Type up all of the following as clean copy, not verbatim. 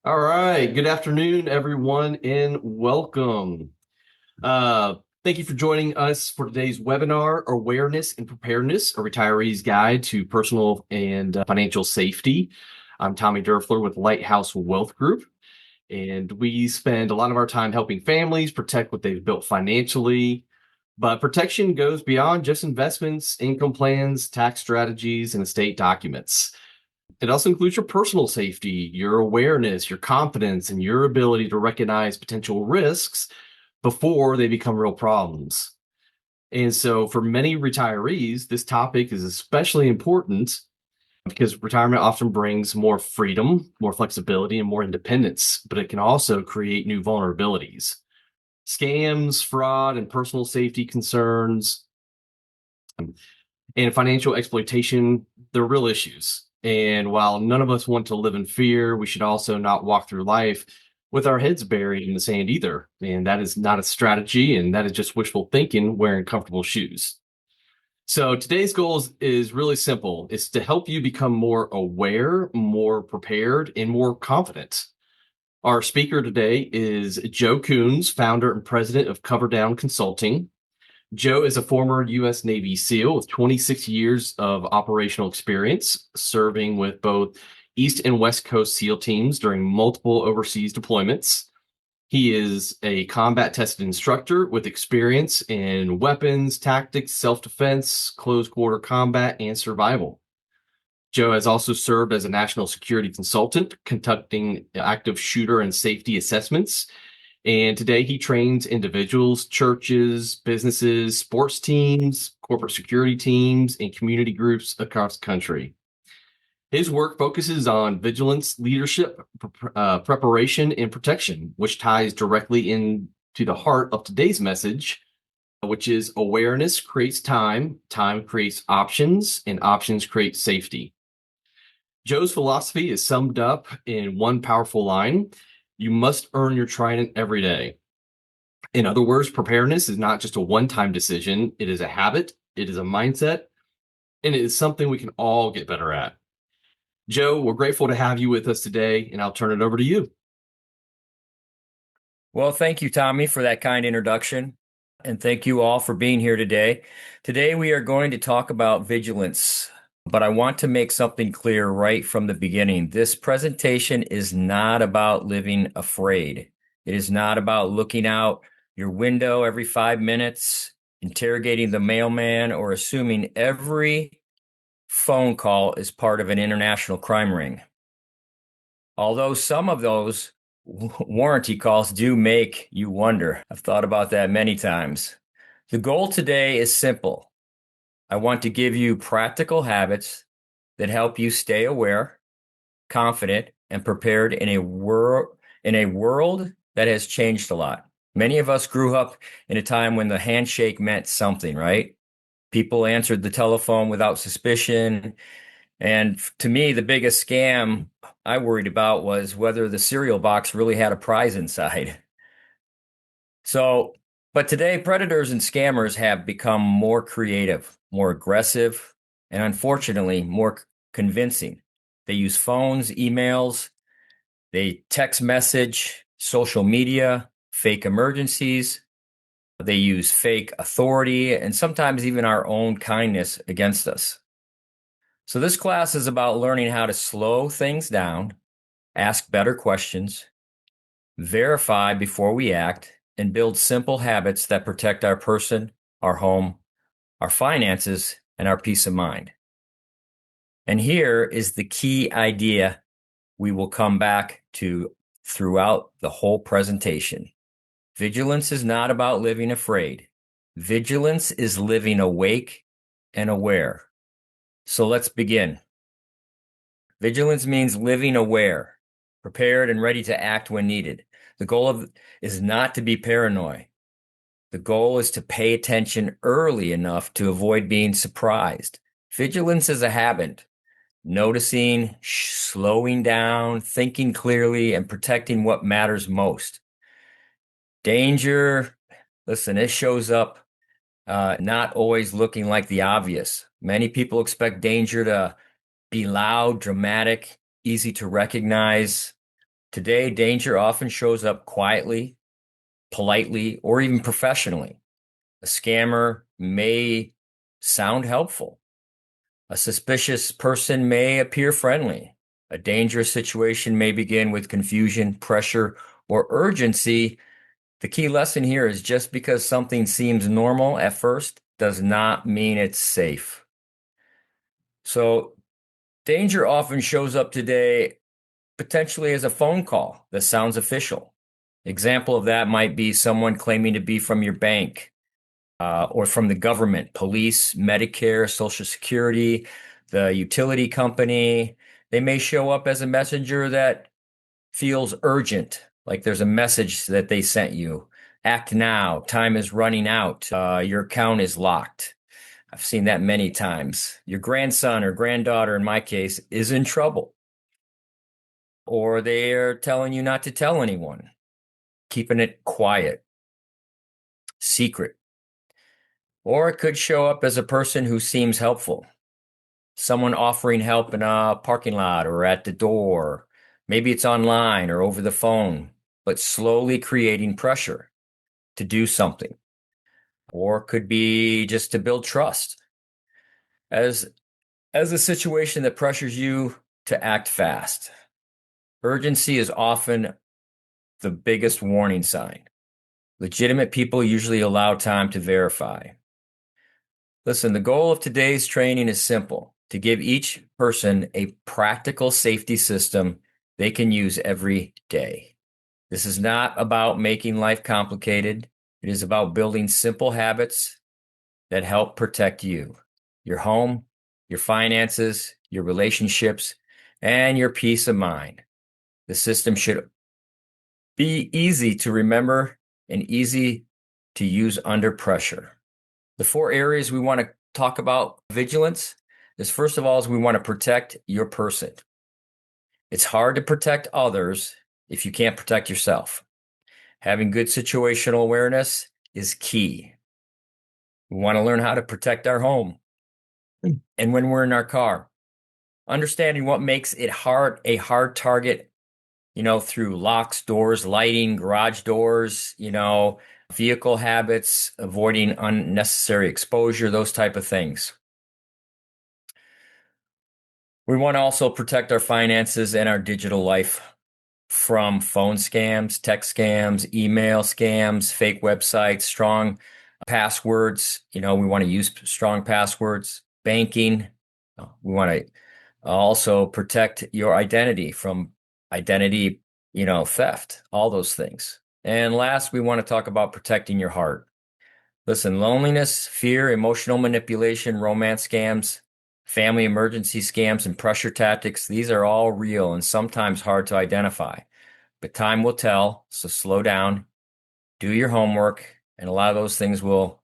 All right. Good afternoon, everyone, and welcome. Uh, Thank you for joining us for today's webinar, Awareness and Preparedness, a retiree's guide to personal and financial safety. I'm Tommy Durfler with Lighthouse Wealth Group, and we spend a lot of our time helping families protect what they've built financially. But protection goes beyond just investments, income plans, tax strategies, and estate documents. It also includes your personal safety, your awareness, your confidence, and your ability to recognize potential risks before they become real problems. And so, for many retirees, this topic is especially important because retirement often brings more freedom, more flexibility, and more independence, but it can also create new vulnerabilities. Scams, fraud, and personal safety concerns and financial exploitation, they're real issues. And while none of us want to live in fear, we should also not walk through life with our heads buried in the sand either. And that is not a strategy, and that is just wishful thinking wearing comfortable shoes. So today's goal is really simple. It's to help you become more aware, more prepared, and more confident. Our speaker today is Joe Coons, founder and president of Cover Down Consulting. Joe is a former U.S. Navy SEAL with 26 years of operational experience, serving with both East and West Coast SEAL teams during multiple overseas deployments. He is a combat tested instructor with experience in weapons, tactics, self-defense, close quarter combat, and survival. Joe has also served as a national security consultant, conducting active shooter and safety assessments. And today he trains individuals, churches, businesses, sports teams, corporate security teams, and community groups across the country. His work focuses on vigilance, leadership, preparation, and protection, which ties directly into the heart of today's message, which is awareness creates time, time creates options, and options create safety. Joe's philosophy is summed up in one powerful line: you must earn your trident every day. In other words, preparedness is not just a one-time decision. It is a habit, it is a mindset, and it is something we can all get better at. Joe, we're grateful to have you with us today, and I'll turn it over to you. Well, thank you, Tommy, for that kind introduction. And thank you all for being here today. Today, we are going to talk about vigilance, but I want to make something clear right from the beginning. This presentation is not about living afraid. It is not about looking out your window every 5 minutes, interrogating the mailman, or assuming every phone call is part of an international crime ring. Although some of those warranty calls do make you wonder. I've thought about that many times. The goal today is simple. I want to give you practical habits that help you stay aware, confident, and prepared in a world that has changed a lot. Many of us grew up in a time when the handshake meant something, right? People answered the telephone without suspicion. And to me, the biggest scam I worried about was whether the cereal box really had a prize inside. But today, predators and scammers have become more creative, more aggressive, and unfortunately, more convincing. They use phones, emails, they text message, social media, fake emergencies. They use fake authority and sometimes even our own kindness against us. So this class is about learning how to slow things down, ask better questions, verify before we act, and build simple habits that protect our person, our home, our finances, and our peace of mind. And here is the key idea we will come back to throughout the whole presentation. Vigilance is not about living afraid. Vigilance is living awake and aware. So let's begin. Vigilance means living aware, prepared and ready to act when needed. The goal is not to be paranoid. The goal is to pay attention early enough to avoid being surprised. Vigilance is a habit, noticing, slowing down, thinking clearly, and protecting what matters most. Danger, listen, it shows up not always looking like the obvious. Many people expect danger to be loud, dramatic, easy to recognize. Today, danger often shows up quietly, politely, or even professionally. A scammer may sound helpful. A suspicious person may appear friendly. A dangerous situation may begin with confusion, pressure, or urgency. The key lesson here is just because something seems normal at first does not mean it's safe. So, danger often shows up today potentially as a phone call that sounds official. Example of that might be someone claiming to be from your bank, or from the government, police, Medicare, Social Security, the utility company. They may show up as a messenger that feels urgent, like there's a message that they sent you. Act now. Time is running out. Your account is locked. I've seen that many times. Your grandson or granddaughter, in my case, is in trouble. Or they are telling you not to tell anyone, keeping it quiet, secret. Or it could show up as a person who seems helpful, someone offering help in a parking lot or at the door. Maybe it's online or over the phone, but slowly creating pressure to do something. Or it could be just to build trust as a situation that pressures you to act fast. Urgency is often the biggest warning sign. Legitimate people usually allow time to verify. Listen, the goal of today's training is simple: to give each person a practical safety system they can use every day. This is not about making life complicated. It is about building simple habits that help protect you, your home, your finances, your relationships, and your peace of mind. The system should be easy to remember and easy to use under pressure. The four areas we want to talk about vigilance is, first of all, is we want to protect your person. It's hard to protect others if you can't protect yourself. Having good situational awareness is key. We want to learn how to protect our home and when we're in our car. Understanding what makes it a hard target, through locks, doors, lighting, garage doors, vehicle habits, avoiding unnecessary exposure, those type of things. We want to also protect our finances and our digital life from phone scams, text scams, email scams, fake websites, strong passwords. We want to use strong passwords, banking. We want to also protect your identity from identity, theft, all those things. And last, we want to talk about protecting your heart. Listen, loneliness, fear, emotional manipulation, romance scams, family emergency scams, and pressure tactics, these are all real and sometimes hard to identify. But time will tell, so slow down, do your homework, and a lot of those things will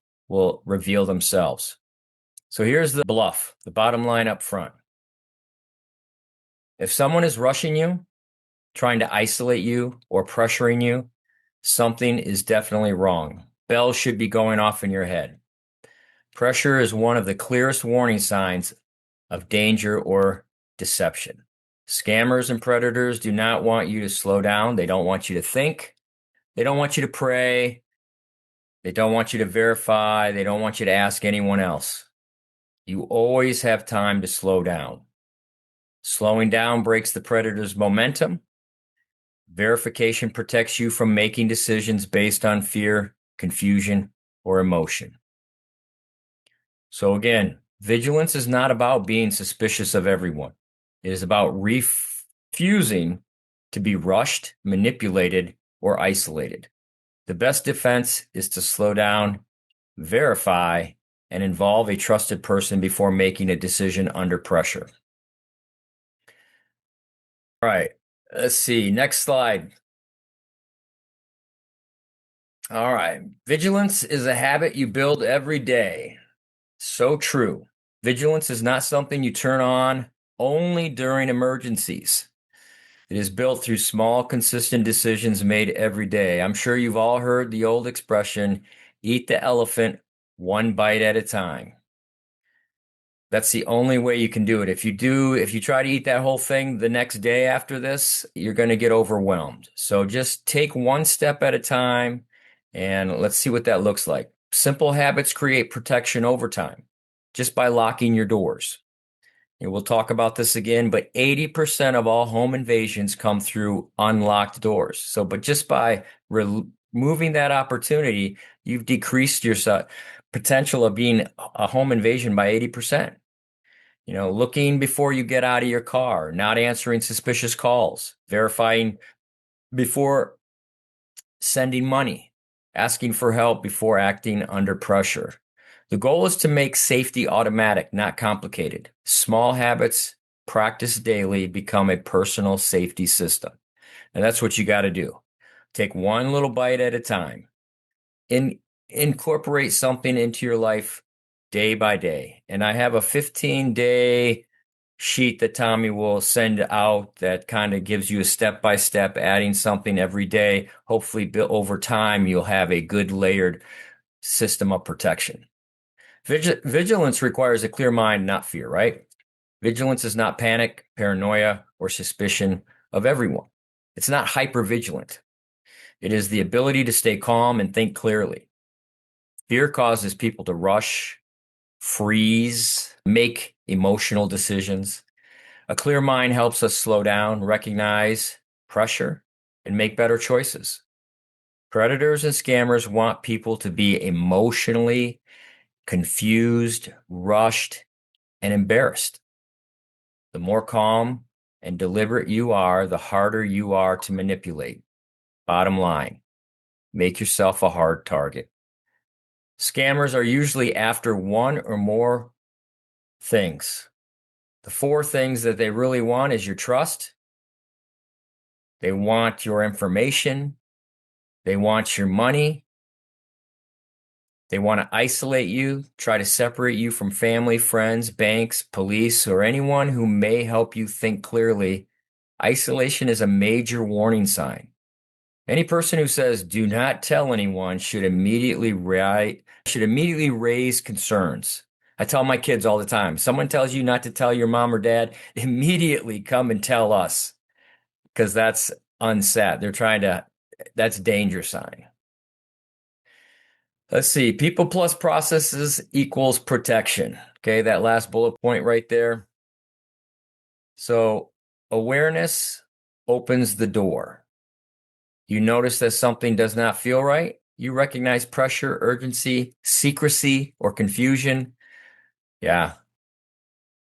reveal themselves. So here's the bluff, the bottom line up front. If someone is rushing you, trying to isolate you, or pressuring you, something is definitely wrong. Bells should be going off in your head. Pressure is one of the clearest warning signs of danger or deception. Scammers and predators do not want you to slow down. They don't want you to think. They don't want you to pray. They don't want you to verify. They don't want you to ask anyone else. You always have time to slow down. Slowing down breaks the predator's momentum. Verification protects you from making decisions based on fear, confusion, or emotion. So again, vigilance is not about being suspicious of everyone. It is about refusing to be rushed, manipulated, or isolated. The best defense is to slow down, verify, and involve a trusted person before making a decision under pressure. All right, let's see. Next slide. All right. Vigilance is a habit you build every day. So true. Vigilance is not something you turn on only during emergencies. It is built through small, consistent decisions made every day. I'm sure you've all heard the old expression, eat the elephant one bite at a time. That's the only way you can do it. If you try to eat that whole thing the next day after this, you're going to get overwhelmed. So just take one step at a time and let's see what that looks like. Simple habits create protection over time just by locking your doors. And we'll talk about this again, but 80% of all home invasions come through unlocked doors. So, but just by removing that opportunity, you've decreased your potential of being a home invasion by 80%. Looking before you get out of your car, not answering suspicious calls, verifying before sending money, asking for help before acting under pressure. The goal is to make safety automatic, not complicated. Small habits practiced daily become a personal safety system. And that's what you got to do. Take one little bite at a time. Incorporate something into your life day by day. And I have a 15-day sheet that Tommy will send out that kind of gives you a step-by-step, adding something every day. Hopefully, over time, you'll have a good layered system of protection. Vigilance requires a clear mind, not fear, right? Vigilance is not panic, paranoia, or suspicion of everyone. It's not hypervigilant. It is the ability to stay calm and think clearly. Fear causes people to rush, freeze, make emotional decisions. A clear mind helps us slow down, recognize pressure, and make better choices. Predators and scammers want people to be emotionally confused, rushed, and embarrassed. The more calm and deliberate you are, the harder you are to manipulate. Bottom line, make yourself a hard target. Scammers are usually after one or more things. The four things that they really want is your trust. They want your information. They want your money. They want to isolate you, try to separate you from family, friends, banks, police, or anyone who may help you think clearly. Isolation is a major warning sign. Any person who says, "Do not tell anyone," should immediately raise concerns. I tell my kids all the time, someone tells you not to tell your mom or dad, immediately come and tell us, because that's unsaid. That's danger sign. Let's see. People plus processes equals protection. Okay, that last bullet point right there. So awareness opens the door. You notice that something does not feel right. You recognize pressure, urgency, secrecy, or confusion. Yeah.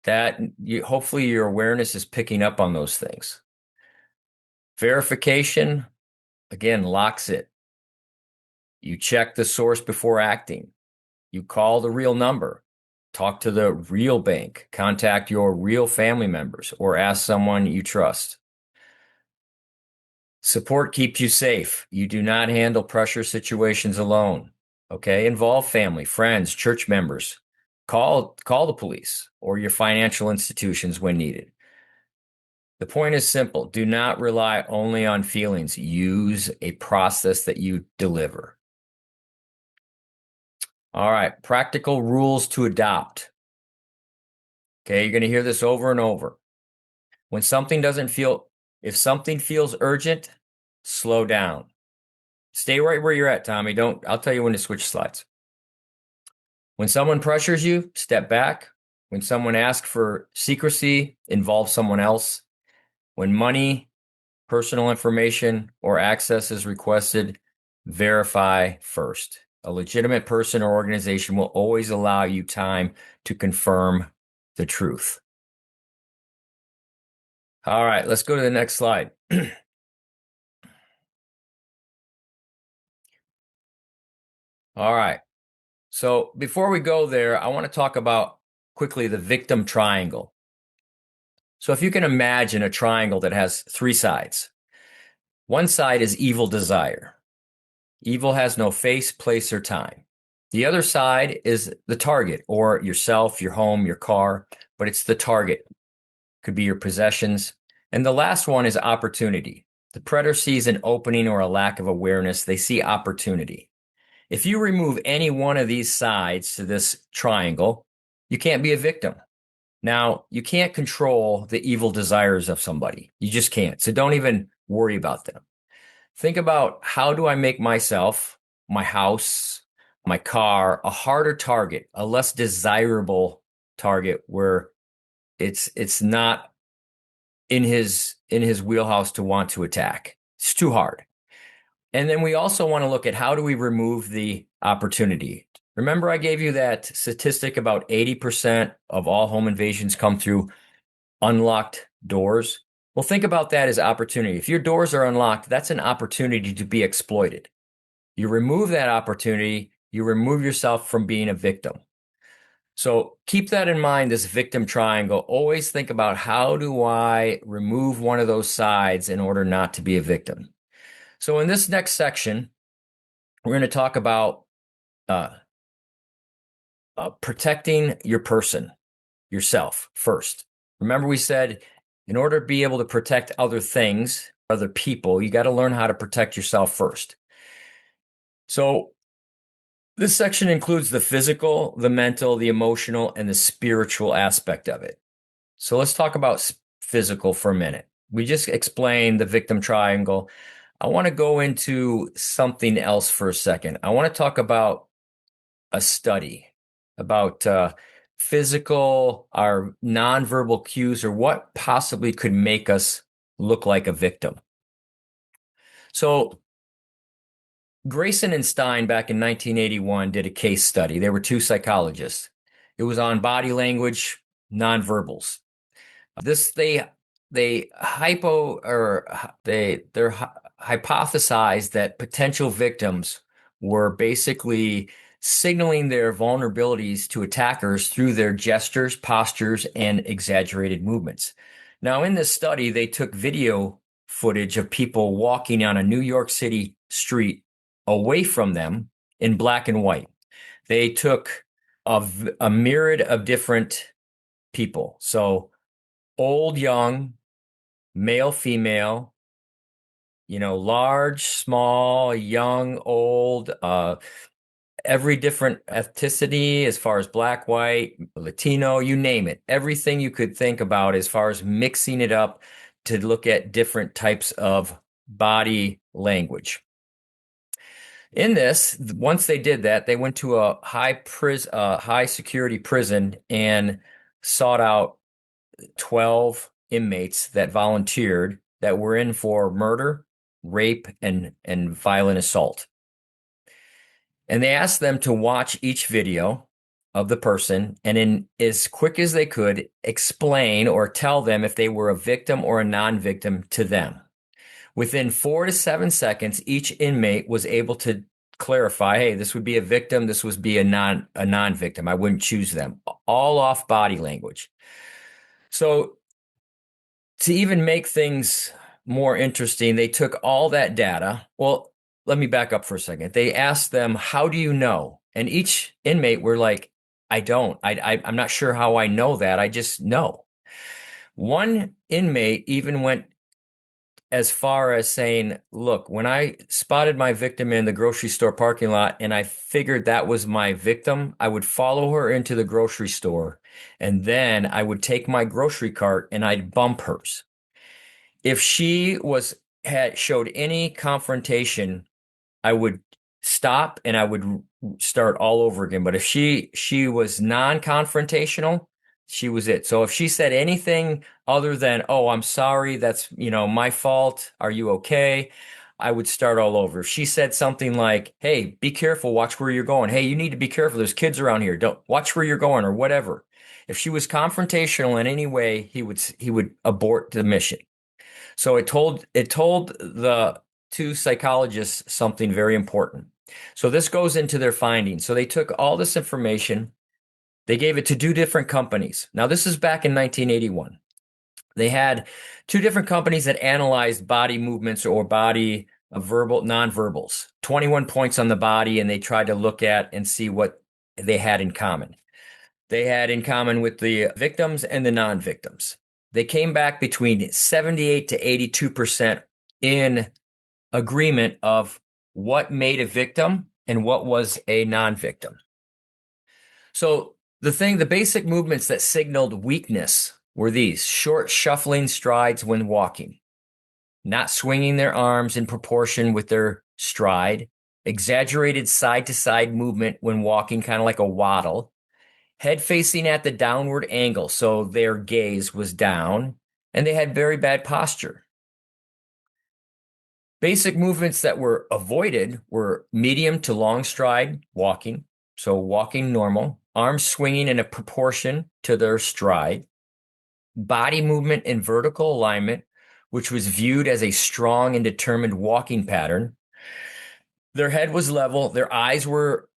Hopefully your awareness is picking up on those things. Verification, again, locks it. You check the source before acting. You call the real number. Talk to the real bank. Contact your real family members or ask someone you trust. Support keeps you safe. You do not handle pressure situations alone. Okay? Involve family, friends, church members. Call the police or your financial institutions when needed. The point is simple. Do not rely only on feelings. Use a process that you deliver. All right. Practical rules to adopt. Okay. You're going to hear this over and over. If something feels urgent, slow down. Stay right where you're at, Tommy. I'll tell you when to switch slides. When someone pressures you, step back. When someone asks for secrecy, involve someone else. When money, personal information, or access is requested, verify first. A legitimate person or organization will always allow you time to confirm the truth. All right, let's go to the next slide. All right. So before we go there, I want to talk about quickly the victim triangle. So if you can imagine a triangle that has three sides. One side is evil desire. Evil has no face, place, or time. The other side is the target, or yourself, your home, your car, but it's the target. Could be your possessions. And the last one is opportunity. The predator sees an opening or a lack of awareness. They see opportunity. If you remove any one of these sides to this triangle, you can't be a victim. Now, you can't control the evil desires of somebody. You just can't. So don't even worry about them. Think about, how do I make myself, my house, my car, a harder target, a less desirable target where it's not in his wheelhouse to want to attack. It's too hard. And then we also want to look at, how do we remove the opportunity? Remember, I gave you that statistic about 80% of all home invasions come through unlocked doors. Well, think about that as opportunity. If your doors are unlocked, that's an opportunity to be exploited. You remove that opportunity, you remove yourself from being a victim. So keep that in mind, this victim triangle. Always think about, how do I remove one of those sides in order not to be a victim? So in this next section, we're going to talk about uh, protecting your person, yourself first. Remember, we said in order to be able to protect other things, other people, you got to learn how to protect yourself first. So this section includes the physical, the mental, the emotional, and the spiritual aspect of it. So let's talk about physical for a minute. We just explained the victim triangle. I want to go into something else for a second. I want to talk about a study about physical, our nonverbal cues, or what possibly could make us look like a victim. So Grayson and Stein back in 1981 did a case study. They were two psychologists. It was on body language, nonverbals. This they hypo or they're hypothesized that potential victims were basically signaling their vulnerabilities to attackers through their gestures, postures, and exaggerated movements. Now, in this study, they took video footage of people walking on a New York City street away from them in black and white. They took a myriad of different people. So old, young, male, female, large, small, young, old, every different ethnicity as far as black, white, Latino, you name it. Everything you could think about as far as mixing it up to look at different types of body language. In this, once they did that, they went to a high security prison and sought out 12 inmates that volunteered that were in for murder, rape, and violent assault. And they asked them to watch each video of the person and, in as quick as they could, explain or tell them if they were a victim or a non-victim to them. Within 4 to 7 seconds, each inmate was able to clarify, hey, this would be a victim, this would be a non-victim. I wouldn't choose them. All off body language. So to even make things more interesting, they took all that data. Well, let me back up for a second. They asked them, how do you know? And each inmate were like, I don't. I'm not sure how I know that. I just know. One inmate even went as far as saying, look, when I spotted my victim in the grocery store parking lot and I figured that was my victim, I would follow her into the grocery store and then I would take my grocery cart and I'd bump hers. If she had showed any confrontation, I would stop and I would start all over again. But if she was non-confrontational, she was it. So if she said anything other than, "Oh, I'm sorry, that's, my fault. Are you okay?" I would start all over. If she said something like, "Hey, be careful, watch where you're going. Hey, you need to be careful. There's kids around here. Don't watch where you're going," or whatever. If she was confrontational in any way, he would abort the mission. So it told the two psychologists something very important. So this goes into their findings. So they took all this information, they gave it to two different companies. Now, this is back in 1981. They had two different companies that analyzed body movements or body verbal nonverbals, 21 points on the body, and they tried to look at and see what they had in common. They had in common with the victims and the non-victims. They came back between 78 to 82% in agreement of what made a victim and what was a non-victim. So The basic movements that signaled weakness were these: short, shuffling strides when walking, not swinging their arms in proportion with their stride, exaggerated side to side movement when walking, kind of like a waddle, head facing at the downward angle, so their gaze was down, and they had very bad posture. Basic movements that were avoided were medium to long stride walking, so walking normal, arms swinging in a proportion to their stride, body movement in vertical alignment, which was viewed as a strong and determined walking pattern. Their head was level, their eyes were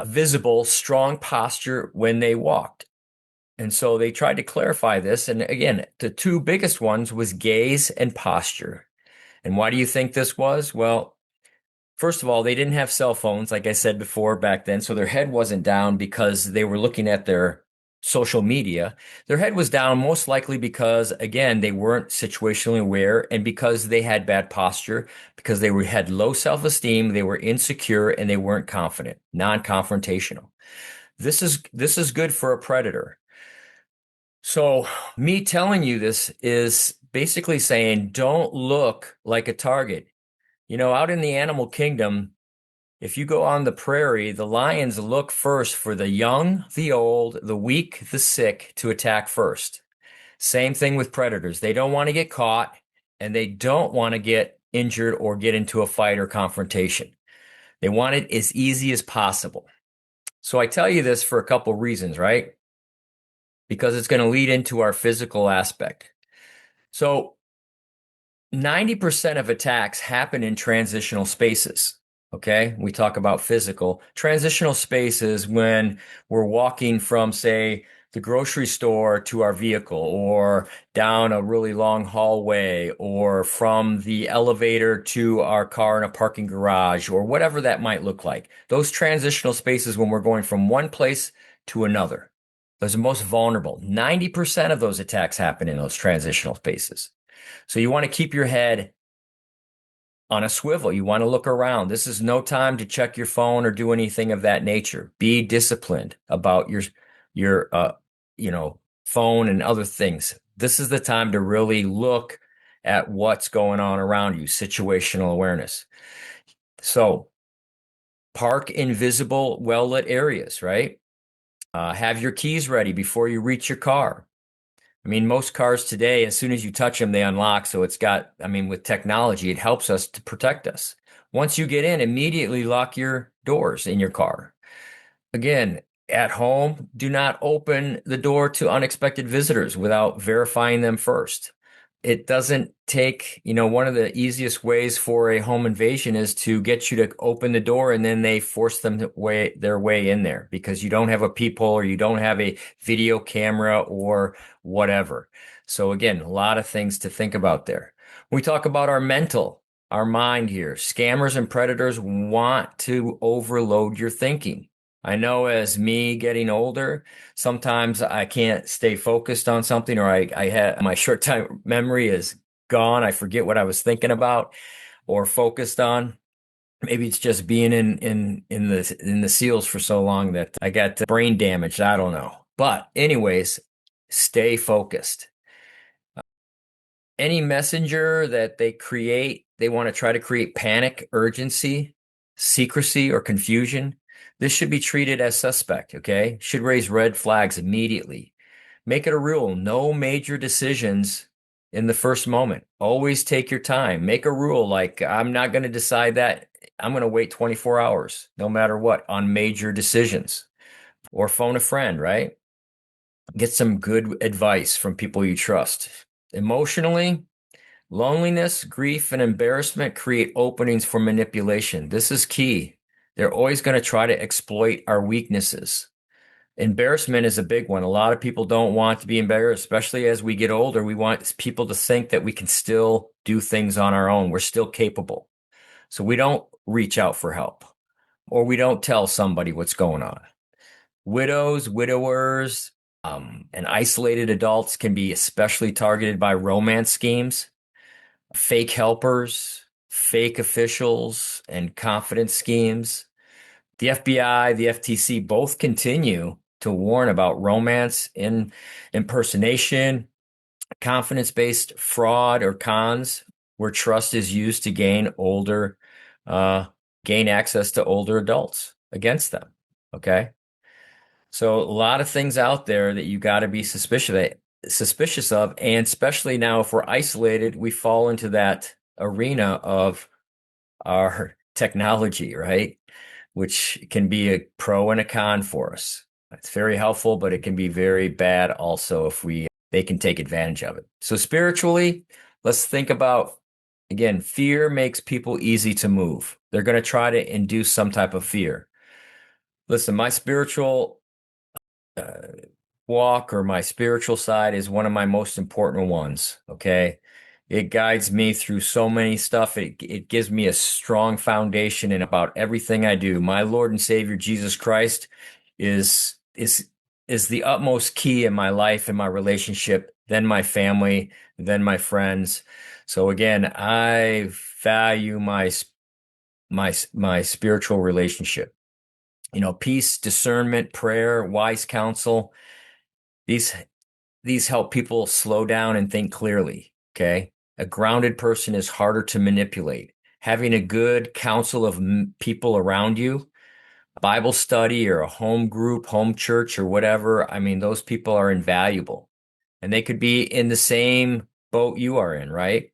visible, strong posture when they walked. And so they tried to clarify this. And again, the two biggest ones was gaze and posture. And why do you think this was? Well, first of all, they didn't have cell phones, like I said before, back then. So their head wasn't down because they were looking at their social media. Their head was down most likely because, again, they weren't situationally aware and because they had bad posture, because had low self-esteem, they were insecure, and they weren't confident, non-confrontational. This is good for a predator. So me telling you this is basically saying, don't look like a target. Out in the animal kingdom, if you go on the prairie, the lions look first for the young, the old, the weak, the sick to attack first. Same thing with predators. They don't want to get caught and they don't want to get injured or get into a fight or confrontation. They want it as easy as possible. So I tell you this for a couple reasons, right? Because it's going to lead into our physical aspect. So 90% of attacks happen in transitional spaces. Okay. We talk about physical. Transitional spaces when we're walking from, say, the grocery store to our vehicle, or down a really long hallway, or from the elevator to our car in a parking garage, or whatever that might look like. Those transitional spaces when we're going from one place to another. Those are most vulnerable. 90% of those attacks happen in those transitional spaces. So you want to keep your head on a swivel. You want to look around. This is no time to check your phone or do anything of that nature. Be disciplined about your phone and other things. This is the time to really look at what's going on around you, situational awareness. So park in visible, well-lit areas, right? Have your keys ready before you reach your car. I mean, most cars today, as soon as you touch them, they unlock. So with technology, it helps us to protect us. Once you get in, immediately lock your doors in your car. Again, at home, do not open the door to unexpected visitors without verifying them first. It doesn't take, one of the easiest ways for a home invasion is to get you to open the door and then they force their way in there because you don't have a peephole or you don't have a video camera or whatever. So again, a lot of things to think about there. We talk about our mind here. Scammers and predators want to overload your thinking. I know as me getting older, sometimes I can't stay focused on something, or I have my short-time memory is gone. I forget what I was thinking about or focused on. Maybe it's just being in the SEALs for so long that I got brain damage. I don't know. But anyways, stay focused. Any messenger that they want to try to create panic, urgency, secrecy, or confusion. This should be treated as suspect, okay? Should raise red flags immediately. Make it a rule. No major decisions in the first moment. Always take your time. Make a rule like, I'm not going to decide that. I'm going to wait 24 hours, no matter what, on major decisions. Or phone a friend, right? Get some good advice from people you trust. Emotionally, loneliness, grief, and embarrassment create openings for manipulation. This is key. They're always going to try to exploit our weaknesses. Embarrassment is a big one. A lot of people don't want to be embarrassed, especially as we get older. We want people to think that we can still do things on our own. We're still capable. So we don't reach out for help or we don't tell somebody what's going on. Widows, widowers, and isolated adults can be especially targeted by romance schemes, fake helpers, fake officials, and confidence schemes. The FBI, the FTC both continue to warn about romance, impersonation, confidence-based fraud or cons, where trust is used to gain access to older adults against them. Okay. So a lot of things out there that you got to be suspicious of. And especially now, if we're isolated, we fall into that arena of our technology, right? Which can be a pro and a con for us. It's very helpful, but it can be very bad also if they can take advantage of it. So spiritually, let's think about, again, fear makes people easy to move. They're going to try to induce some type of fear. Listen, my spiritual uh, walk or my spiritual side is one of my most important ones. Okay. It guides me through so many stuff. It gives me a strong foundation in about everything I do. My Lord and Savior, Jesus Christ, is, is, is the utmost key in my life and my relationship, then my family, then my friends. So again, I value my spiritual relationship. Peace, discernment, prayer, wise counsel. These these help people slow down and think clearly. Okay. A grounded person is harder to manipulate. Having a good council of people around you, Bible study or a home group, home church or whatever. I mean, those people are invaluable and they could be in the same boat you are in, right?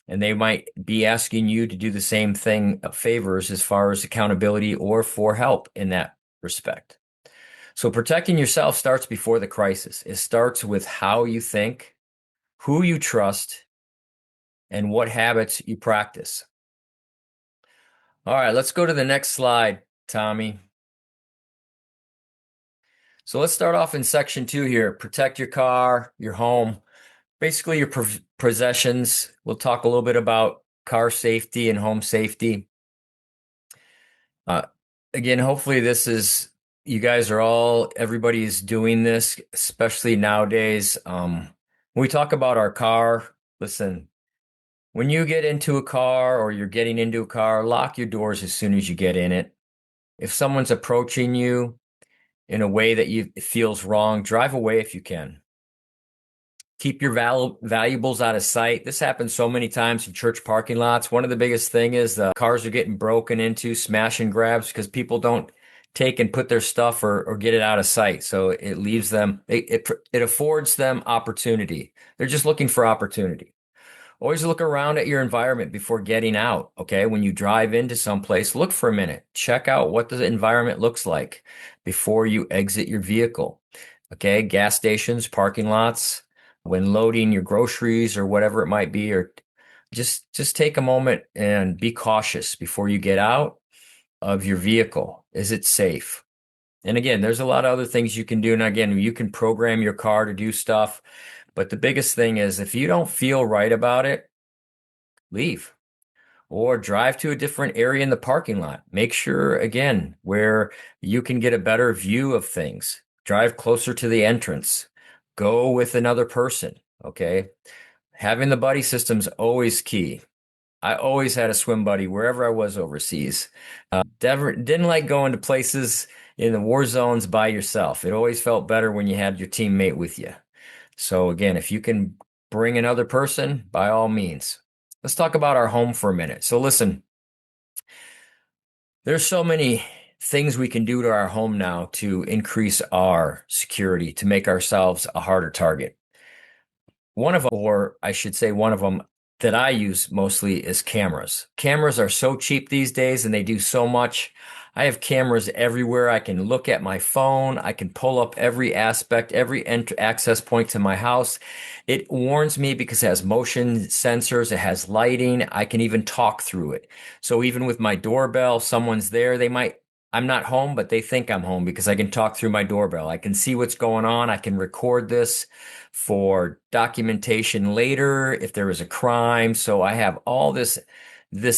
And they might be asking you to do the same thing, favors as far as accountability or for help in that respect. So protecting yourself starts before the crisis. It starts with how you think, who you trust, and what habits you practice. All right, let's go to the next slide, Tommy. So let's start off in section 2 here. Protect your car, your home, basically your possessions. We'll talk a little bit about car safety and home safety. Again, hopefully everybody is doing this, especially nowadays. When we talk about our car, listen, when you get into a car or you're getting into a car, lock your doors as soon as you get in it. If someone's approaching you in a way that it feels wrong, drive away if you can. Keep your valuables out of sight. This happens so many times in church parking lots. One of the biggest thing is the cars are getting broken into, smash and grabs, because people don't take and put their stuff or get it out of sight. So it leaves them, it affords them opportunity. They're just looking for opportunity. Always look around at your environment before getting out. Okay. When you drive into someplace, look for a minute, check out what the environment looks like before you exit your vehicle. Okay. Gas stations, parking lots, when loading your groceries or whatever it might be, or just take a moment and be cautious before you get out of your vehicle. Is it safe? And again, there's a lot of other things you can do. And again, you can program your car to do stuff. But the biggest thing is if you don't feel right about it, leave or drive to a different area in the parking lot. Make sure, again, where you can get a better view of things. Drive closer to the entrance. Go with another person. Okay. Having the buddy system's always key. I always had a swim buddy wherever I was overseas. Didn't like going to places in the war zones by yourself. It always felt better when you had your teammate with you. So again, if you can bring another person, by all means. Let's talk about our home for a minute. So listen, there's so many things we can do to our home now to increase our security, to make ourselves a harder target. One of them, or I should say one of them that I use mostly is cameras. Cameras are so cheap these days and they do so much. I have cameras everywhere. I can look at my phone. I can pull up every aspect, every access point to my house. It warns me because it has motion sensors. It has lighting. I can even talk through it. So even with my doorbell, someone's there. I'm not home, but they think I'm home because I can talk through my doorbell. I can see what's going on. I can record this for documentation later if there is a crime. So I have all this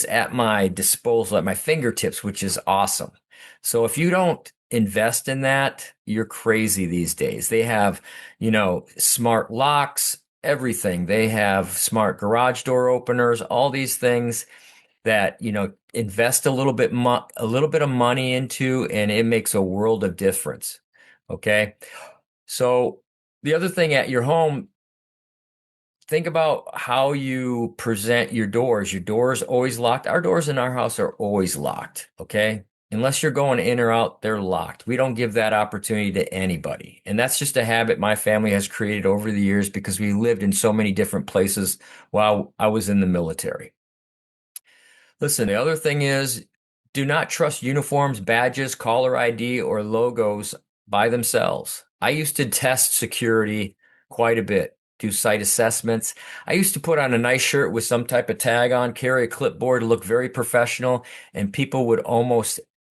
at my disposal, at my fingertips, which is awesome. So if you don't invest in that, you're crazy these days. They have, smart locks, everything. They have smart garage door openers, all these things that, invest a little bit of money into, and it makes a world of difference. Okay. So the other thing at your home, think about how you present your doors. Your doors always locked. Our doors in our house are always locked. Okay. Unless you're going in or out, they're locked. We don't give that opportunity to anybody. And that's just a habit my family has created over the years because we lived in so many different places while I was in the military. Listen, the other thing is do not trust uniforms, badges, caller ID, or logos by themselves. I used to test security quite a bit, do site assessments. I used to put on a nice shirt with some type of tag on, carry a clipboard, look very professional, and people would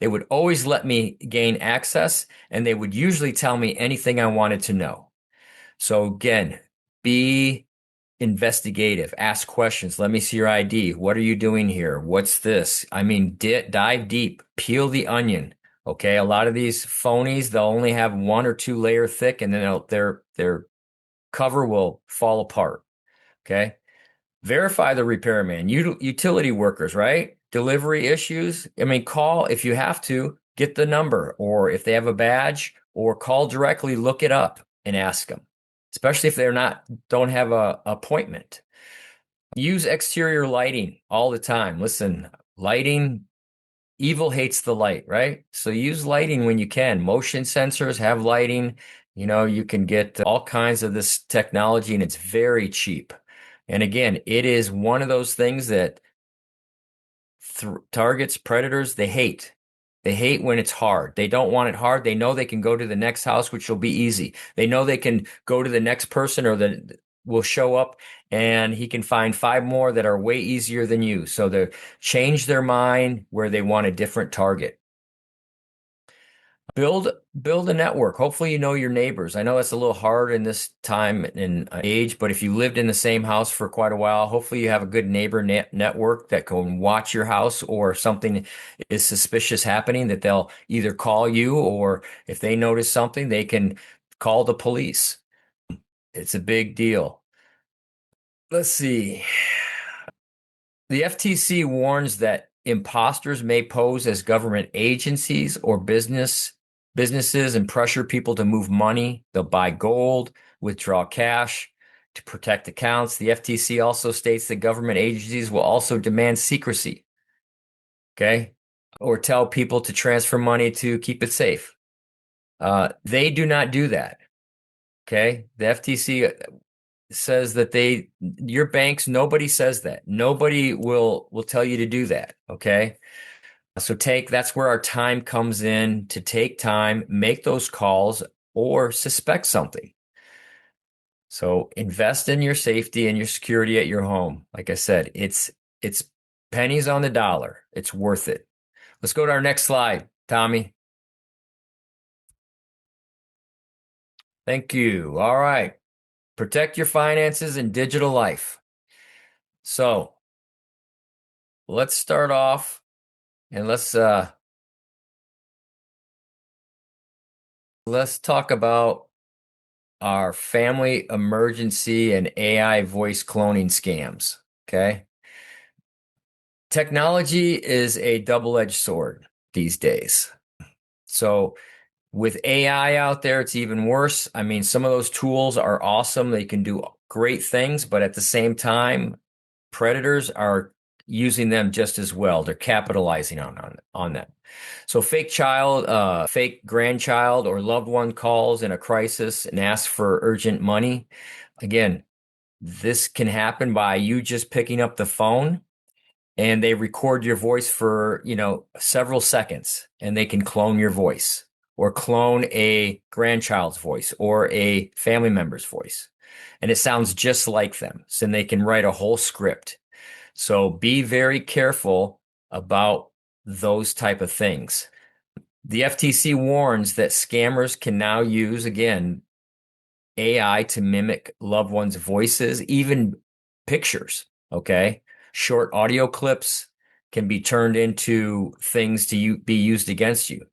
they would always let me gain access, and they would usually tell me anything I wanted to know. So again, be investigative, ask questions. Let me see your ID. What are you doing here? What's this? I mean, dive deep, peel the onion. Okay. A lot of these phonies, they'll only have 1 or 2 layer thick and then their cover will fall apart. Okay. Verify the repairman, utility workers, right? Delivery issues. I mean, call if you have to, get the number, or if they have a badge, or call directly, look it up and ask them, especially if don't have a appointment. Use exterior lighting all the time. Listen, lighting, evil hates the light, right? So use lighting when you can. Motion sensors have lighting. You can get all kinds of this technology and it's very cheap. And again, it is one of those things that targets, predators, they hate. They hate when it's hard. They don't want it hard. They know they can go to the next house, which will be easy. They know they can go to the next person or that will show up and he can find 5 more that are way easier than you. So they change their mind where they want a different target. Build a network. Hopefully you know your neighbors. I know that's a little hard in this time and age, but if you lived in the same house for quite a while, hopefully you have a good neighbor network that can watch your house, or if something is suspicious happening, that they'll either call you, or if they notice something, they can call the police. It's a big deal. Let's see. The FTC warns that imposters may pose as government agencies or businesses and pressure people to move money. They'll buy gold, withdraw cash to protect accounts. The FTC also states that government agencies will also demand secrecy, okay, or tell people to transfer money to keep it safe. They do not do that, okay? The FTC says that your banks, nobody says that. Nobody will tell you to do that. Okay. So that's where our time comes in, to take time, make those calls or suspect something. So invest in your safety and your security at your home. Like I said, it's pennies on the dollar. It's worth it. Let's go to our next slide, Tommy. Thank you. All right. Protect your finances in digital life. So let's start off and let's talk about our family emergency and AI voice cloning scams. Okay. Technology is a double-edged sword these days. So with AI out there, it's even worse. I mean, some of those tools are awesome. They can do great things, but at the same time, predators are using them just as well. They're capitalizing on them. So fake grandchild or loved one calls in a crisis and asks for urgent money. Again, this can happen by you just picking up the phone and they record your voice for, several seconds, and they can clone your voice or clone a grandchild's voice or a family member's voice. And it sounds just like them. So they can write a whole script. So be very careful about those type of things. The FTC warns that scammers can now use, again, AI to mimic loved ones' voices, even pictures, okay? Short audio clips can be turned into things to be used against you.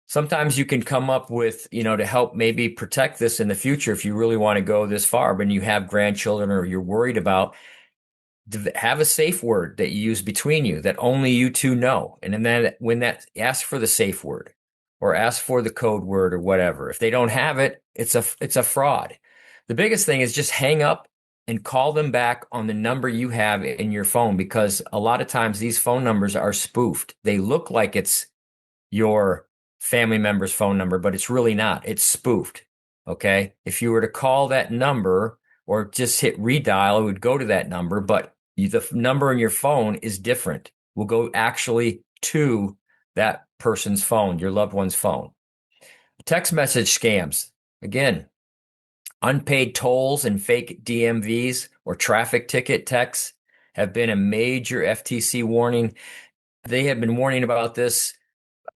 Sometimes you can come up with, to help maybe protect this in the future if you really want to go this far, when you have grandchildren or you're worried about, have a safe word that you use between you that only you two know. And then when that ask for the safe word, or ask for the code word or whatever. If they don't have it, it's a fraud. The biggest thing is just hang up and call them back on the number you have in your phone, because a lot of times these phone numbers are spoofed. They look like it's your family member's phone number, but it's really not. It's spoofed. Okay. If you were to call that number or just hit redial, it would go to that number, but the number in your phone is different. Will go actually to that person's phone, your loved one's phone. Text message scams. Again, unpaid tolls and fake DMVs or traffic ticket texts have been a major FTC warning. They have been warning about this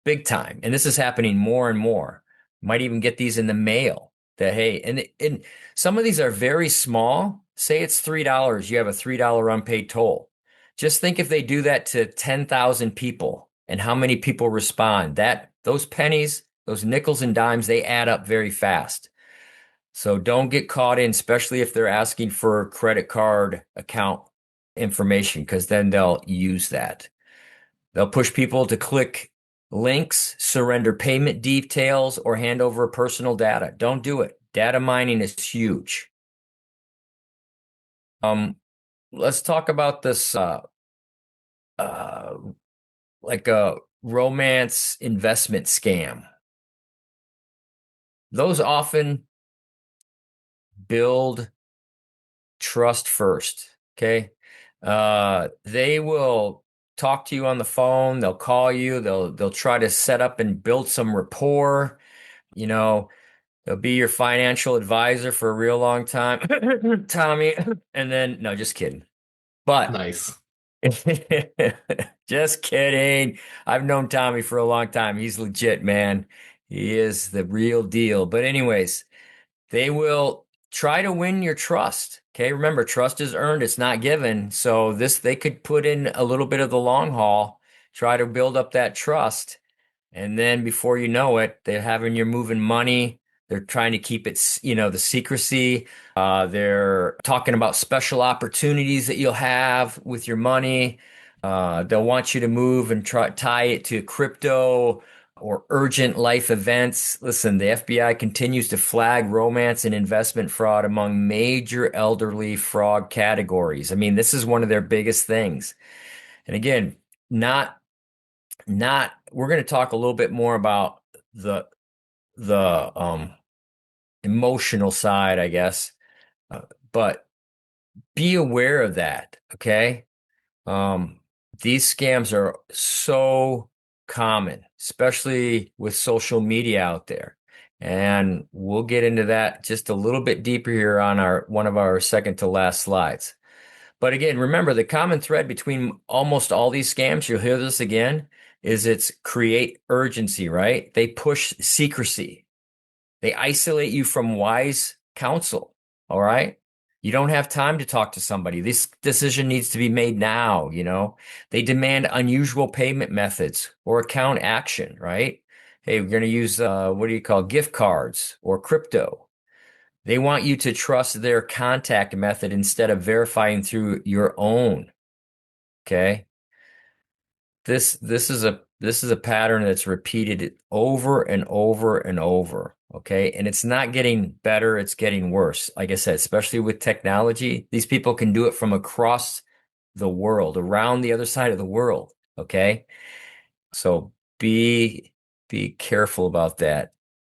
big time. And this is happening more and more. Might even get these in the mail that, hey, and some of these are very small. Say it's $3, you have a $3 unpaid toll. Just think if they do that to 10,000 people and how many people respond, that those pennies, those nickels and dimes, they add up very fast. So don't get caught in, especially if they're asking for credit card account information, because then they'll use that. They'll push people to click links, surrender payment details, or hand over personal data. Don't do it. Data mining is huge. Let's talk about this, like a romance investment scam. Those often build trust first. Okay. They will talk to you on the phone. They'll call you. They'll try to set up and build some rapport. You know, they'll be your financial advisor for a real long time, Tommy. And then, no, just kidding. But Nice. just kidding. I've known Tommy for a long time. He's legit, man. He is the real deal. But anyways, they will try to win your trust. Okay. Remember, trust is earned, it's not given. So they could put in a little bit of the long haul, try to build up that trust. And then before you know it, they're having you moving money. They're trying to keep it, the secrecy. They're talking about special opportunities that you'll have with your money. They'll want you to move and tie it to crypto or urgent life events. Listen, the FBI continues to flag romance and investment fraud among major elderly fraud categories. I mean, this is one of their biggest things. And again, we're going to talk a little bit more about the emotional side, I guess. But be aware of that, okay? These scams are so common, especially with social media out there. And we'll get into that just a little bit deeper here on one of our second to last slides. But again, remember the common thread between almost all these scams, you'll hear this again, is it's create urgency, right? They push secrecy. They isolate you from wise counsel. All right. You don't have time to talk to somebody. This decision needs to be made now. They demand unusual payment methods or account action, right? Hey, we're going to use, what do you call gift cards or crypto? They want you to trust their contact method instead of verifying through your own. Okay. This is a pattern that's repeated over and over and over. Okay. And it's not getting better, it's getting worse. Like I said, especially with technology, these people can do it from across the world, around the other side of the world. Okay. So be careful about that.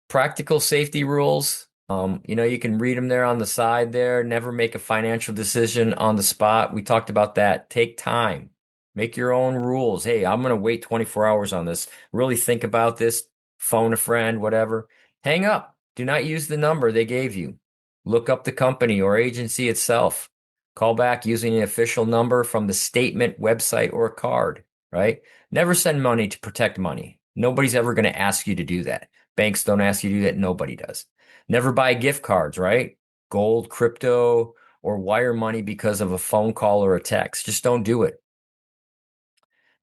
Practical safety rules. You can read them there on the side there. Never make a financial decision on the spot. We talked about that. Take time. Make your own rules. Hey, I'm going to wait 24 hours on this. Really think about this. Phone a friend, whatever. Hang up. Do not use the number they gave you. Look up the company or agency itself. Call back using an official number from the statement, website, or a card, right? Never send money to protect money. Nobody's ever going to ask you to do that. Banks don't ask you to do that. Nobody does. Never buy gift cards, right? Gold, crypto, or wire money because of a phone call or a text. Just don't do it.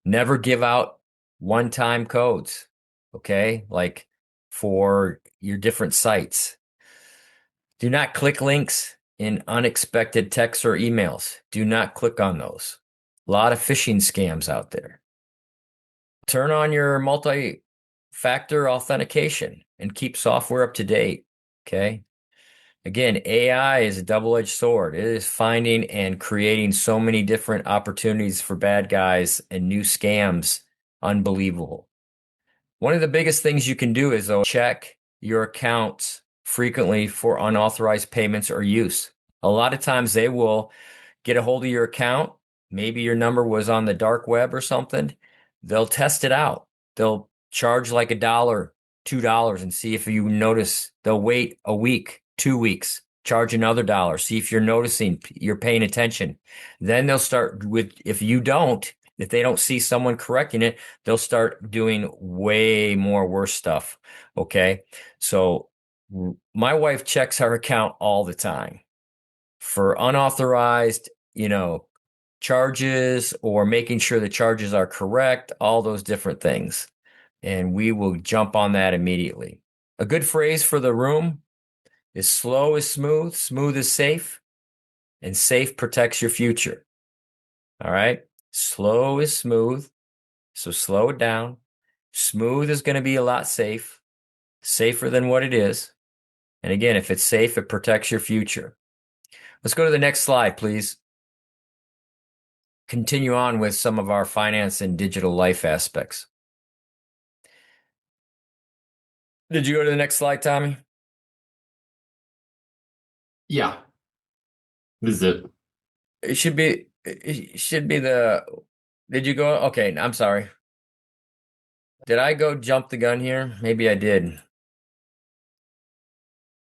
Never give out one-time codes, okay? Like for your different sites. Do not click links in unexpected texts or emails. Do not click on those. A lot of phishing scams out there. Turn on your factor authentication and keep software up to date. Okay. Again, AI is a double-edged sword. It is finding and creating so many different opportunities for bad guys and new scams. Unbelievable. One of the biggest things you can do is though, check your accounts frequently for unauthorized payments or use. A lot of times they will get a hold of your account. Maybe your number was on the dark web or something. They'll test it out. They'll charge like $1, $2 and see if you notice. They'll wait a week, 2 weeks, charge another dollar, see if you're noticing, you're paying attention. Then they'll start with, if they don't see someone correcting it, they'll start doing way more worse stuff. Okay. So my wife checks her account all the time for unauthorized, charges or making sure the charges are correct, all those different things. And we will jump on that immediately. A good phrase for the room is slow is smooth, smooth is safe, and safe protects your future. All right. Slow is smooth. So slow it down. Smooth is going to be a lot safer than what it is. And again, if it's safe, it protects your future. Let's go to the next slide, please. Continue on with some of our finance and digital life aspects. Did you go to the next slide, Tommy? Yeah. This is it. It should be the, did you go? Okay, I'm sorry. Did I go jump the gun here? Maybe I did.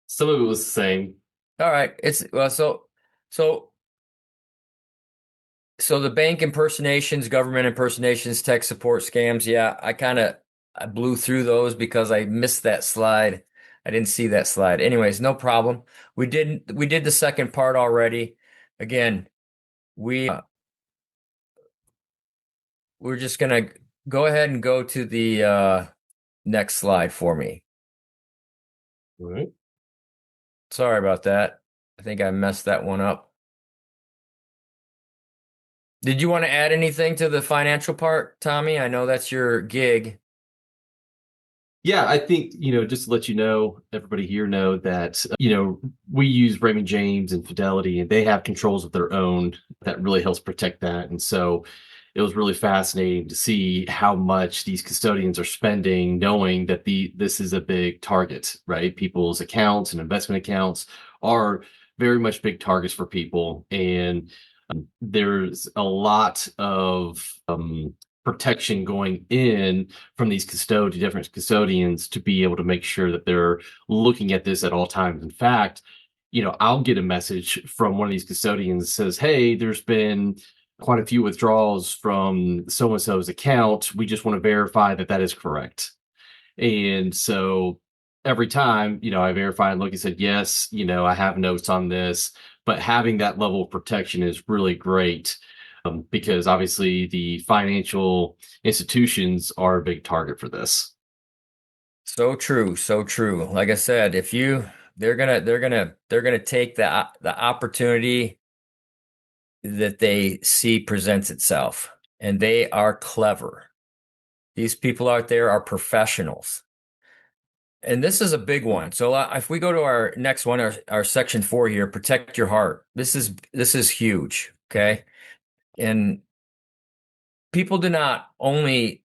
Some of it was the same. All right. So the bank impersonations, government impersonations, tech support scams. Yeah, I blew through those because I missed that slide. I didn't see that slide. Anyways, no problem. We did the second part already. Again, we're just gonna go ahead and go to the next slide for me. All right. Sorry about that. I think I messed that one up. Did you want to add anything to the financial part, Tommy? I know that's your gig. Yeah, I think, just to let everybody here know that, we use Raymond James and Fidelity, and they have controls of their own that really helps protect that. And so it was really fascinating to see how much these custodians are spending, knowing that this is a big target, right? People's accounts and investment accounts are very much big targets for people. And there's a lot of protection going in from these different custodians to be able to make sure that they're looking at this at all times. In fact, I'll get a message from one of these custodians that says, "Hey, there's been quite a few withdrawals from so and so's account. We just want to verify that that is correct." And so every time, I verify and look and said, "Yes, I have notes on this." But having that level of protection is really great, because obviously the financial institutions are a big target for this. So true, so true. Like I said, if you they're gonna take the opportunity that they see presents itself, and they are clever. These people out there are professionals. And this is a big one. So if we go to our next one, our section 4 here, protect your heart. This is huge. Okay. And people do not only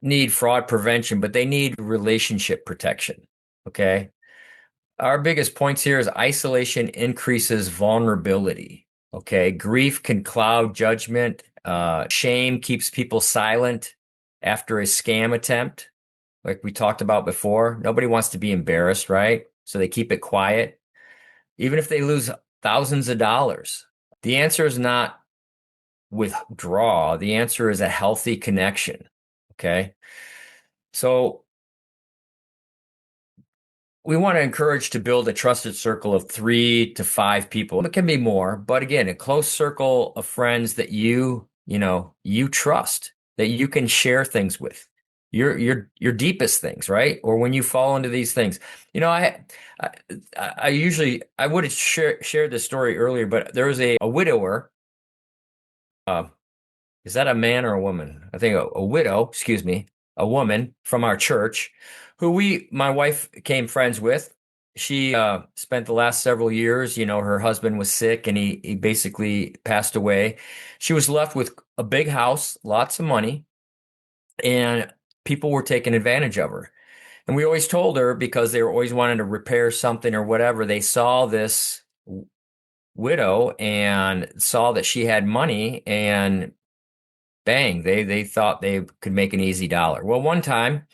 need fraud prevention, but they need relationship protection. Okay. Our biggest points here is isolation increases vulnerability. Okay. Grief can cloud judgment. Shame keeps people silent after a scam attempt. Like we talked about before, nobody wants to be embarrassed, right? So they keep it quiet, even if they lose thousands of dollars. The answer is not withdraw. The answer is a healthy connection. Okay. So we want to encourage to build a trusted circle of 3 to 5 people. It can be more, but again, a close circle of friends that you trust, that you can share things with. Your deepest things, right? Or when you fall into these things. I would have shared this story earlier, but there was a widower. Is that a man or a woman? I think a widow, excuse me. a woman from our church who my wife became friends with. She spent the last several years, her husband was sick and he basically passed away. She was left with a big house, lots of money, and people were taking advantage of her. And we always told her, because they were always wanting to repair something or whatever, they saw this widow and saw that she had money, and bang, they thought they could make an easy dollar. Well, one time,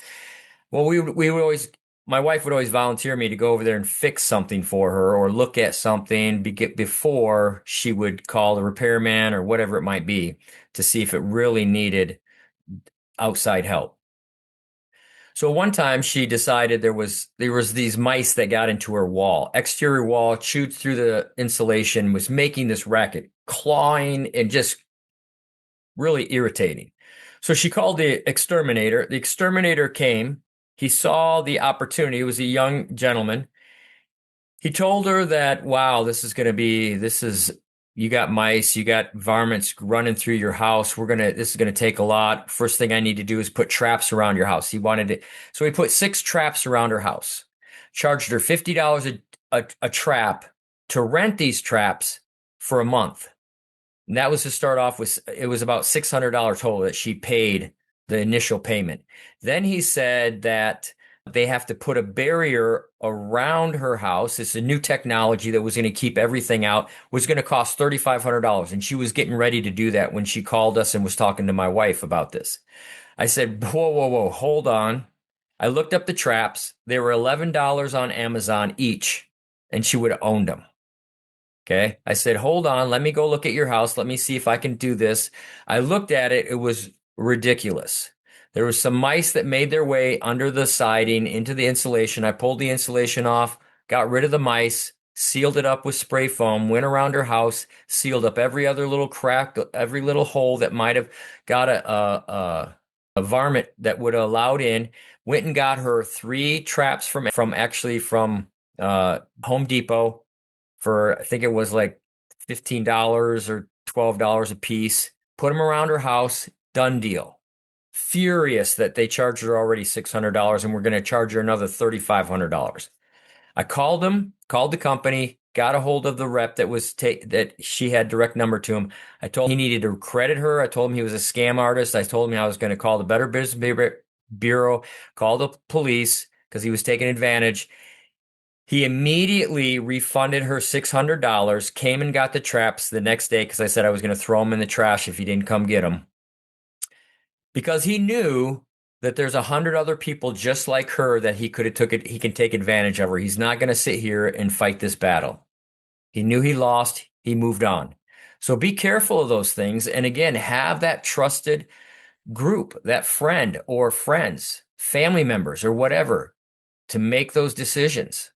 we would always, my wife would always volunteer me to go over there and fix something for her or look at something before she would call the repairman or whatever it might be to see if it really needed outside help. So one time she decided there was these mice that got into her wall, exterior wall, chewed through the insulation, was making this racket, clawing and just really irritating. So she called the exterminator. The exterminator came. He saw the opportunity. It was a young gentleman. He told her that, wow, you got mice, you got varmints running through your house. This is gonna take a lot. First thing I need to do is put traps around your house. So he put 6 traps around her house, charged her $50 a trap to rent these traps for a month. And that was to start off with. It was about $600 total that she paid the initial payment. Then he said that they have to put a barrier around her house. It's a new technology that was going to keep everything out, was going to cost $3,500. And she was getting ready to do that when she called us and was talking to my wife about this. I said, whoa, whoa, whoa, hold on. I looked up the traps. They were $11 on Amazon each, and she would have owned them. Okay. I said, hold on, let me go look at your house. Let me see if I can do this. I looked at it. It was ridiculous. There was some mice that made their way under the siding into the insulation. I pulled the insulation off, got rid of the mice, sealed it up with spray foam, went around her house, sealed up every other little crack, every little hole that might have got a varmint that would have allowed in. Went and got her 3 traps from Home Depot for, I think it was like $15 or $12 a piece. Put them around her house. Done deal. Furious that they charged her already $600 and we're going to charge her another $3,500. I called the company, got a hold of the rep that she had direct number to him. I told him he needed to credit her. I told him he was a scam artist. I told him I was going to call the Better Business Bureau, call the police because he was taking advantage. He immediately refunded her $600, came and got the traps the next day because I said I was going to throw them in the trash if he didn't come get them. Because he knew that there's 100 other people just like her that he can take advantage of her. He's not going to sit here and fight this battle. He knew he lost, he moved on. So be careful of those things. And again, have that trusted group, that friend or friends, family members or whatever, to make those decisions.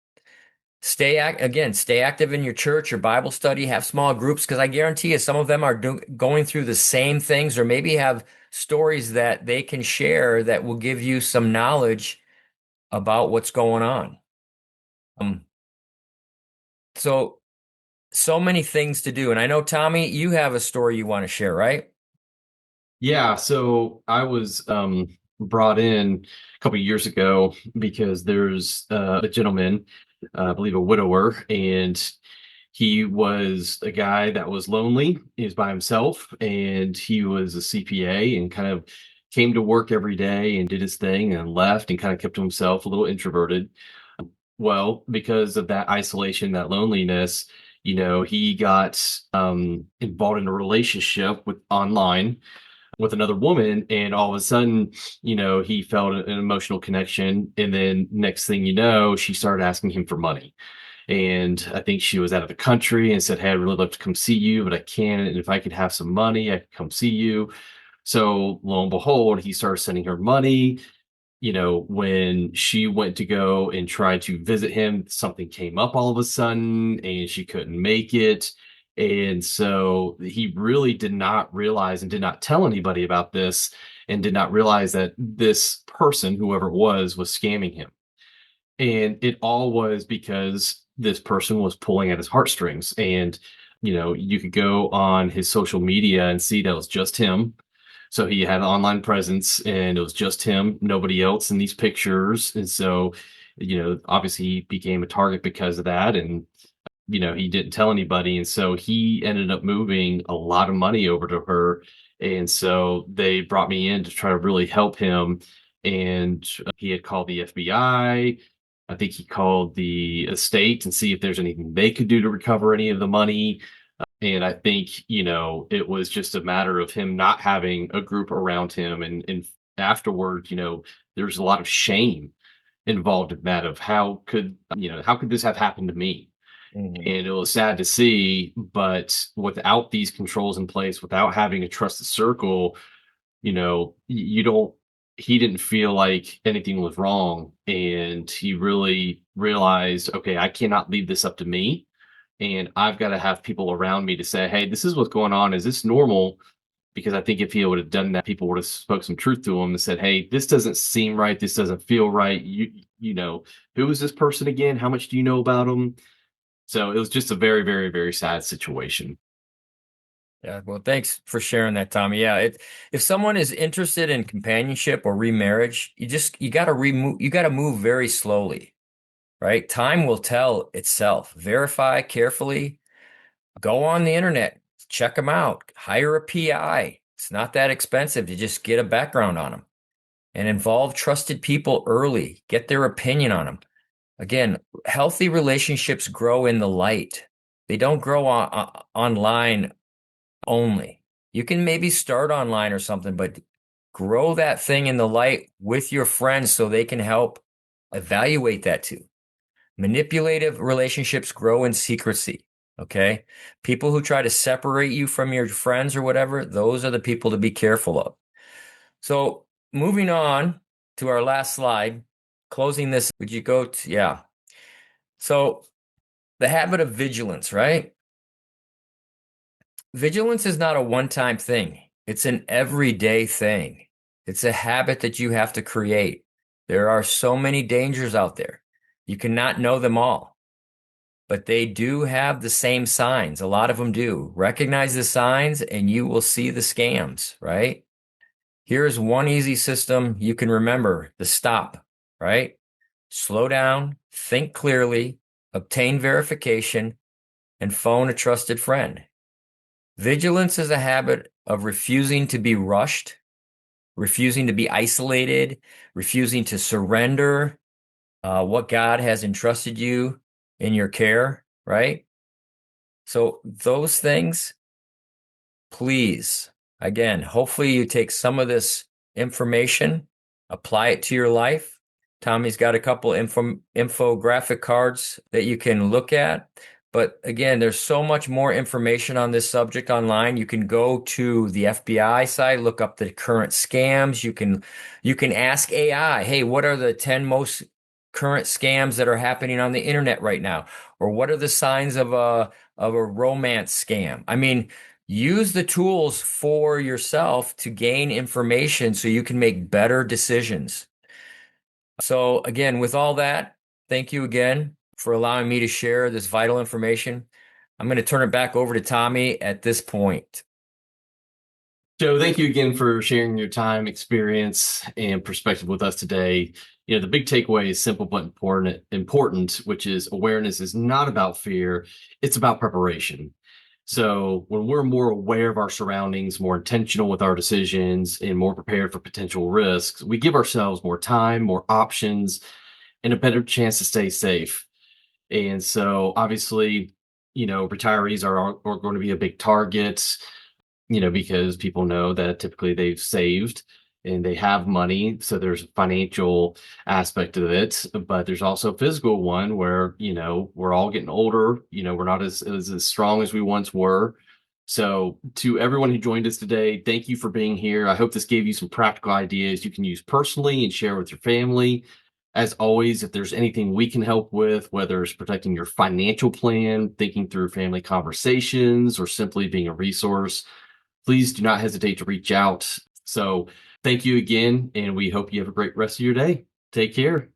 Stay active in your church or Bible study, have small groups, because I guarantee you some of them are going through the same things, or maybe have stories that they can share that will give you some knowledge about what's going on. Um, so many things to do. And I know, Tommy, you have a story you want to share, right? Yeah, so I was brought in a couple of years ago because there's a gentleman, I believe a widower, and he was a guy that was lonely. He was by himself, and he was a CPA and kind of came to work every day and did his thing and left and kind of kept to himself, a little introverted. Well, because of that isolation, that loneliness, he got involved in a relationship with online with another woman, and all of a sudden, he felt an emotional connection, and then next thing you know, she started asking him for money. And I think she was out of the country and said, hey, I'd really love to come see you, but I can't, and if I could have some money, I could come see you. So lo and behold, he started sending her money. When she went to go and try to visit him, something came up all of a sudden and she couldn't make it. And so he really did not realize and did not tell anybody about this, and did not realize that this person, whoever it was scamming him. And it all was because this person was pulling at his heartstrings. And, you could go on his social media and see that it was just him. So he had an online presence and it was just him, nobody else in these pictures. And so, obviously he became a target because of that. And, he didn't tell anybody. And so he ended up moving a lot of money over to her. And so they brought me in to try to really help him. And he had called the FBI. I think he called the estate and see if there's anything they could do to recover any of the money. And I think, it was just a matter of him not having a group around him. And afterward, there's a lot of shame involved in that of how could this have happened to me? Mhm. And it was sad to see, but without these controls in place, without having a trusted circle, you don't, he didn't feel like anything was wrong. And he really realized, okay, I cannot leave this up to me. And I've got to have people around me to say, hey, this is what's going on. Is this normal? Because I think if he would have done that, people would have spoke some truth to him and said, hey, this doesn't seem right. This doesn't feel right. Who is this person again? How much do you know about him? So it was just a very, very, very sad situation. Yeah, well, thanks for sharing that, Tommy. Yeah, if someone is interested in companionship or remarriage, you got to move very slowly, right? Time will tell itself. Verify carefully. Go on the internet, check them out, hire a PI. It's not that expensive to just get a background on them and involve trusted people early. Get their opinion on them. Again, healthy relationships grow in the light. They don't grow online only. You can maybe start online or something, but grow that thing in the light with your friends so they can help evaluate that too. Manipulative relationships grow in secrecy. Okay. People who try to separate you from your friends or whatever, those are the people to be careful of. So, moving on to our last slide, closing this, would you go to, yeah. So, the habit of vigilance, right? Vigilance is not a one-time thing. It's an everyday thing. It's a habit that you have to create. There are so many dangers out there. You cannot know them all, but they do have the same signs. A lot of them do. Recognize the signs and you will see the scams, right? Here's one easy system you can remember, the stop, right? Slow down, think clearly, obtain verification, and phone a trusted friend. Vigilance is a habit of refusing to be rushed, refusing to be isolated, refusing to surrender what God has entrusted you in your care, right? So those things, please, again, hopefully you take some of this information, apply it to your life. Tommy's got a couple infographic cards that you can look at. But again, there's so much more information on this subject online. You can go to the FBI site, look up the current scams. You can ask AI, hey, what are the 10 most current scams that are happening on the internet right now? Or what are the signs of a romance scam? I mean, use the tools for yourself to gain information so you can make better decisions. So, again, with all that, thank you again for allowing me to share this vital information. I'm going to turn it back over to Tommy at this point. Joe, thank you again for sharing your time, experience, and perspective with us today. The big takeaway is simple but important, which is awareness is not about fear, it's about preparation. So when we're more aware of our surroundings, more intentional with our decisions, and more prepared for potential risks, we give ourselves more time, more options, and a better chance to stay safe. And so obviously, retirees are going to be a big target, because people know that typically they've saved and they have money. So there's a financial aspect of it, but there's also a physical one where, we're all getting older, we're not as strong as we once were. So to everyone who joined us today, thank you for being here. I hope this gave you some practical ideas you can use personally and share with your family. As always, if there's anything we can help with, whether it's protecting your financial plan, thinking through family conversations, or simply being a resource, please do not hesitate to reach out. So thank you again, and we hope you have a great rest of your day. Take care.